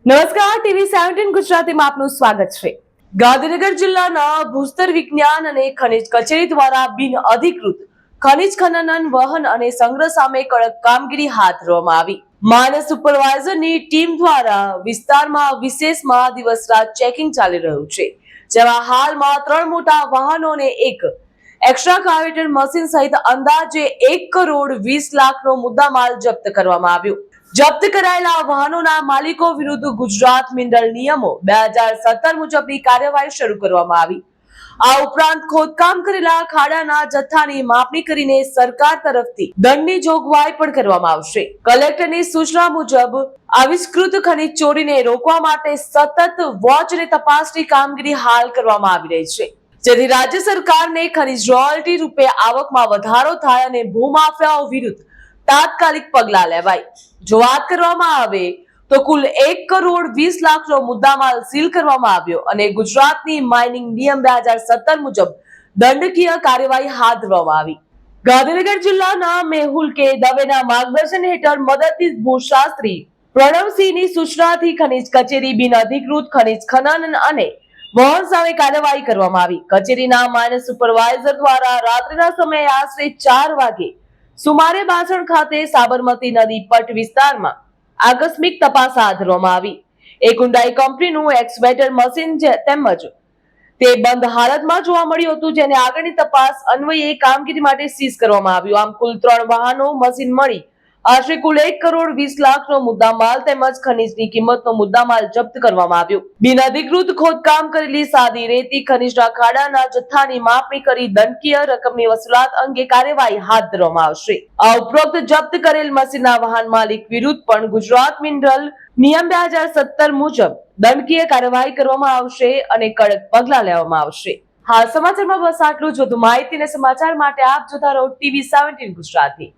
નમસ્કાર, TV17 ગુજરાતીમાં આપનું સ્વાગત છે। ગાંધીનગર જિલ્લાના ભૂસ્તર વિજ્ઞાન અને ખનિજ કચેરી દ્વારા બિન અધિકૃત ખનિજ ખનન, વહન અને સંગ્રહ સામે કડક કામગીરી હાથ ધરવામાં આવી। માનસ સુપરવાઇઝરની ટીમ દ્વારા વિસ્તારમાં વિશેષ દિવસ રાત ચેકિંગ ચાલી રહ્યું છે, જેમાં હાલમાં 3 મોટા વાહનો અને એક એક્સ્ટ્રાકાવેટર મશીન સહિત અંદાજે 1 કરોડ 20 લાખનો મુદ્દામાલ જપ્ત કરવામાં આવ્યો। જપ્ત કરાયેલા વાહનોના માલિકો વિરુદ્ધ ગુજરાત મિનરલ નિયમો 2017 મુજબની કાર્યવાહી શરૂ કરવામાં આવી। આ ઉપરાંત ખોદકામ કરેલા ખાડાના જથ્થાની માપણી કરીને સરકાર તરફથી દંડની જોગવાઈ પણ કરવામાં આવશે। કલેક્ટરની સૂચના મુજબ આવિષ્કૃત ખનિજ ચોરીને રોકવા માટે સતત વોચ અને તપાસની કામગીરી હાલ કરવામાં આવી રહી છે, જેથી રાજ્ય સરકારને ખનિજ રોયલ્ટી રૂપે આવકમાં વધારો થાય અને ભૂમાફિયાઓ વિરુદ્ધ તાત્કાલિક પગલાં લેવાય। જો વાત કરવામાં આવે તો કુલ 1 કરોડ 20 લાખનો મુદ્દામાલ સીલ કરવામાં આવ્યો અને ગુજરાતની માઇનિંગ નિયમ 2017 મુજબ દંડકીય કાર્યવાહી હાથ ધરવામાં આવી। ગાંધીનગર જિલ્લાના મેહુલ કે દવેના માર્ગદર્શન હેઠળ મદદનીશ ભૂશાસ્ત્રી પ્રણવસિંહની સૂચનાથી ખનિજ કચેરી બિન અધિકૃત ખનિજ ખનન અને વહન સામે કાર્યવાહી કરવામાં આવી। કચેરીના માઇનસ સુપરવાઇઝર દ્વારા રાત્રિના સમયે આશરે 4 વાગે સુમારે બાસણ ખાતે સાબરમતી નદી પટ વિસ્તારમાં આકસ્મિક તપાસ હાથ ધરવામાં આવી। એક હુન્ડાઈ કંપનીનું એક્સવેટર મશીન તેમજ તે બંધ હાલતમાં જોવા મળ્યું હતું, જેને આગળની તપાસ અન્વયે કામગીરી માટે સીઝ કરવામાં આવ્યું। આમ કુલ 3 વાહનો, મશીન મળી આશરે કુલ 1 કરોડ 20 લાખનો મુદ્દામાલ તેમજ ખનીજની કિંમતનો મુદ્દામાલ જપ્ત કરવામાં આવ્યો। બિન અધિકૃત ખોદકામ કરેલી સાદી રેતી ખનીજના ખાડાના જથ્થાની માપણી કરી દંડકીય રકમની વસૂલાત અંગે કાર્યવાહી હાથ ધરવામાં આવશે। આ ઉપરોક્ત જપ્ત કરેલ મશીનના વાહન માલિક વિરુદ્ધ પણ ગુજરાત મિનરલ નિયમ 2017 મુજબ દંડકીય કાર્યવાહી કરવામાં આવશે અને કડક પગલાં લેવામાં આવશે। હાલ સમાચારમાં બસ આટલું જ। વધુ માહિતી અને સમાચાર માટે આપ જોતા રહો TV17 ગુજરાતી।